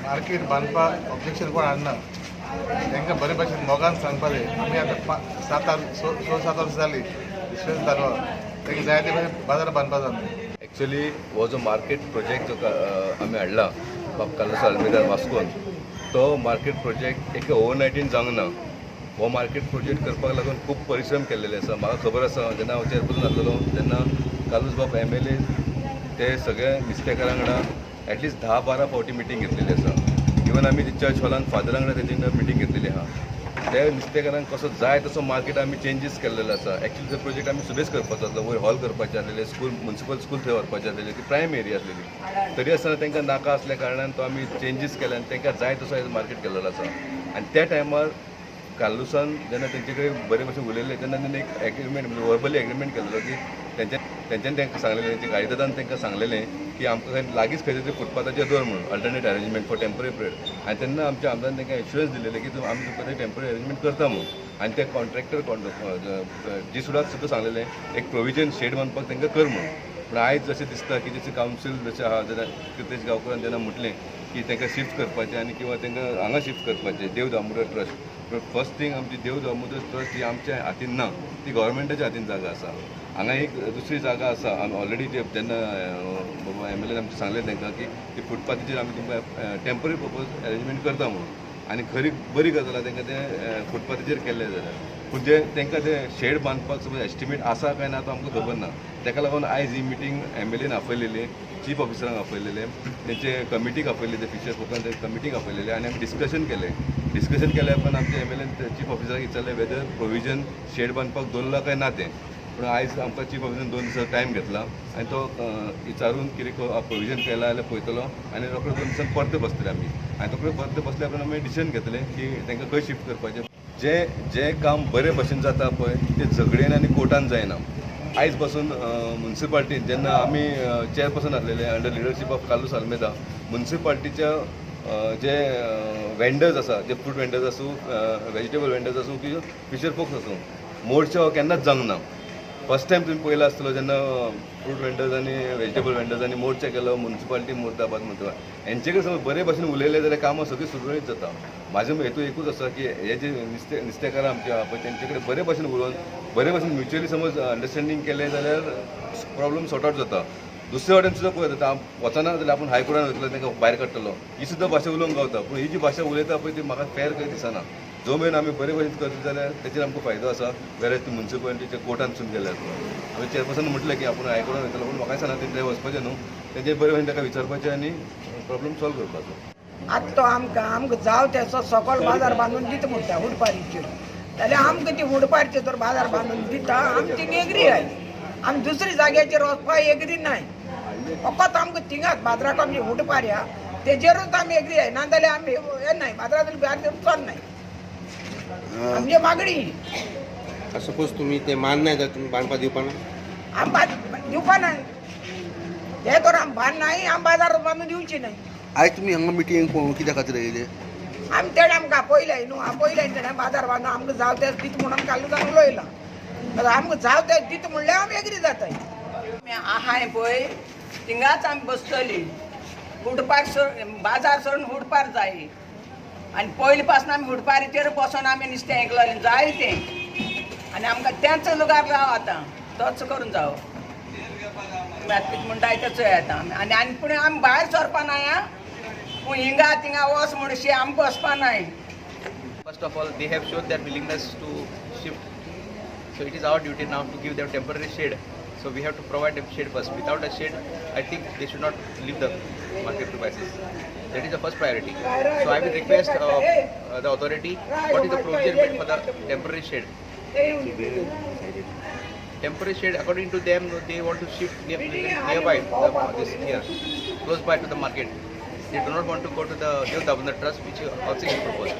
Market बांदपाक objection कोण हाडना तांकां बरे भाशेन मोगान सांगपाचें. आमी आतां 6-7 वर्सां जालीं विश्वेश धारवा तांकां जाय ते भाशेन बाजार बांदपाक जाता. एक्चुअली हो जो मार्केट प्रोजेक्ट जो आमी हाडला कालूस आल्मेदा वास्कोन, तो मार्केट प्रोजेक्ट एक ओवरनायटीन जावंक ना. हो मार्केट प्रोजेक्ट करपाक लागून खूब परिश्रम केल्लेले आसा. म्हाका खबर आसा जेन्ना हांव चेअरपर्सन आसलेलो तेन्ना कालूस बाब MLA ते सगळे नुस्तेकारां वांगडा एटलिस्ट 10-12 फावटी मिटींग घेतलेली आसा. इवन आमी चर्च हॉलान फादरां वांगडा तेजी मिटींग घेतलेली आहा. त्या नुस्तेकारांक कसो जाय तसो मार्केट आमी चेंजीस केल्लेलो आसा. एक्चुअली जो प्रोजेक्ट आमी सुबेज करपाचो आसलो, वयर हॉल करपाचे आसलेले, स्कूल म्युनिसिपल स्कूल थंय व्हरपाचे आसलेले, ती प्रायम एरिया आसलेली. तरी आसतना तांकां नाका आसल्या कारणान तो आमी चेंजीस केले आनी तांकां जाय तसो मार्केट केल्लो आसा. आनी त्या टायमार कालूसान जेन्ना तेंचे कडेन बरे भशेन उलयले तेन्ना तेणें एक एग्रीमेंट म्हणजे वर्बली एग्रीमेंट केल्लो की तेंच्यानी तांकां सांगलेलें, तेंच्या गायददान तांकां सांगलेलें की आमकां खंय लागींच खंय तरी फुटपाथाचेर दवर म्हणून alternate arrangement for temporary period. आनी तेन्ना आमच्या आमदारान तांकां एश्युरन्स दिलेले की आमी तुमकां थंय टेम्पररी अरेंजमेंट करता म्हणून. आनी ते कॉन्ट्रॅक्टर जी सुद्दां सांगलेलें एक प्रोविजन शेड बांदपाक तांकां कर म्हणून. पूण आयज जशें दिसता की जशें कावन्सील जशें आहा जेन्ना कितेश गांवकारान जेन्ना म्हटलें की तांकां शिफ्ट करपाचें आनी किंवा तांकां हांगा शिफ्ट करपाचें देव दामोदर ट्रस्ट. फर्स्ट थिंग आमची देव दामोदर ट्रस्ट ही आमच्या हातीन ना, ती गव्हर्मेंटाच्या हातीन जागा आसा. हांगा एक दुसरी जागा आसा ऑलरेडी जेन्ना MLA आमचे सांगलें तांकां की ती फुटपाथाचेर आमी तुमकां टेम्पररी पर्पज अरेंजमेंट करता म्हणून. आनी खरी बरी गजाल आसा तांकां तें फुटपाथाचेर केल्लें जाल्यार. पूण जे तांकां तें शेड बांदपाक समज एस्टिमेट आसा काय ना तो आमकां खबर ना. ताका लागून आयज ही मिटींग MLAन आपयलेली, चीफ ऑफिसरांक आपयलेले, तेंचे कमिटीक आपयलेले, फिशर्स फोकान ते कमिटीक आपयलेले आनी आमी डिस्कशन केलें उपरांत आमच्या MLAन चीफ ऑफिसराक विचारलें वेदर प्रोविजन शेड बांदपाक दवरला काय ना तें. पूण आयज आमकां चीफ ऑफिसरान 2 दिसा टायम घेतला आनी तो विचारून कितें प्रोविजन केला जाल्यार पळयतलो आनी रोखडे 2 दिसान परते बसतले आमी. आनी रोखडे परते बसल्या उपरांत आमी डिसिजन घेतलें की तांकां खंय शिफ्ट करपाचें. जें काम बरे भशेन जाता पळय तें झगडेन आनी कोर्टान जायना. आयज पासून म्युनिसिपाल्टीन जेन्ना आमी चेअरपर्सन आसलेले under leadership of Kalus Almeida, म्युनिसिपाल्टीच्या जे वेंडर्स आसा, जे फ्रूट वेंडर्स आसूं, वेजिटेबल वेंडर्स आसूं की फिशर फोक्स आसूं, मोर्चा हो केन्नाच जावंक ना. फर्स्ट टायम तुमी पळयला आसतलो जेन्ना फ्रूट वेंडर्स आनी वेजिटेबल वेंडर्सांनी मोर्चा केलो म्युनिसिपाल्टी मुर्दाबाद म्हणटा. हेंचे कडेन समज बरे भशेन उलयले जाल्यार कामां सगळीं सुरळीत जाता. म्हाजो हेतू एकूच आसा की हे जे नुस्तेकारां आमचे आहा पळय तेंचे कडेन बरे भशेन उलोवन बरे भशेन म्युच्युअली समज अंडरस्टँडींग केलें जाल्यार प्रॉब्लम सॉर्ट आवट जाता. दुसरे वाटेन सुद्दां पळयत जाता वचना जाल्यार आपूण हायकोर्टान वयतलो तांकां भायर काडटलो ही सुद्दां भाशा उलोवंक गावता. पूण ही जी भाशा उलयता पळय ती म्हाका फेर कशें दिसना. जो मेरेन आमी बरे भशेन करता जाल्यार तेचेर आमकां फायदो आसा. वेरेज ती म्युनिसिपाल्टीच्या कोर्टान सून गेल्यार हांवें चेअरपर्सन म्हटलें की आपूण हायकोर्टान वयतलो. पूण म्हाका दिसना तें वचपाचें न्हू, तेजेर बरे भशेन ताका विचारपाचें आनी प्रॉब्लेम सॉल्व करपाचो. आतां तो आमकां जाव तेचो सकयल बाजार बांदून दिता म्हणटा हुडपारीचेर, जाल्यार आमकां ती हुडपारीचेर तर बाजार बांदून दिता आमची एग्री आय. आमी दुसरी जाग्याचेर वचपाक एग्री नाय. फकत आमकां थिंगाच बाजाराक आमची हुडपार या तेजेरूच आमी एग्री आय. नाजाल्यार आमी हे नाय बाजारांतली भायर चलनाय. आमची मागणी सपोज तुम्ही ते मान नाही जाल्यार तुम्ही बांदपाक दिवपा ना? आमकां दिवपा नाय. हे तर आम भान नाही, आम बाजार बांदून दिवची नाही. आयज तुम्ही हांगा मिटींग कित्या खातीर येयले? आमी तेणे आमकां आपयलाय न्हू, आपयलाय तेणें बाजार बांदून आमकां जाव तेच दीत म्हणून कालूसान उलयला. आमकां जाव तेच दीत म्हणल्यार आमी एग्री जाताय. आहाय पळय थिंगाच आमी बसतली. हुडपार बाजार सोडून हुडपार जाय आनी पयलीं पासून आमी हुडपारीचेर बसून आमी नुस्तें ऐकलें जाय तें आनी आमकां तेंच लुगार जावं आतां तोच करून जावं. म्हणटाय तेच येता आनी आनी पूण आमी भायर सरपा नाय. पूण हिंगा थिंगा वच म्हणशी आमकां वचपा नाय. First of all, they have shown their willingness to shift. So it is our duty now to give them temporary shade. So we have to provide them shade first. Without a shade, I think they should not leave the market premises. That is the first priority. So I will request the authority, what is the provision made for the temporary shade? Temporary shade, according to them, they want to shift nearby, here, close by to the market. They do not want to go to the Dev Damodar Trust, which also is proposed.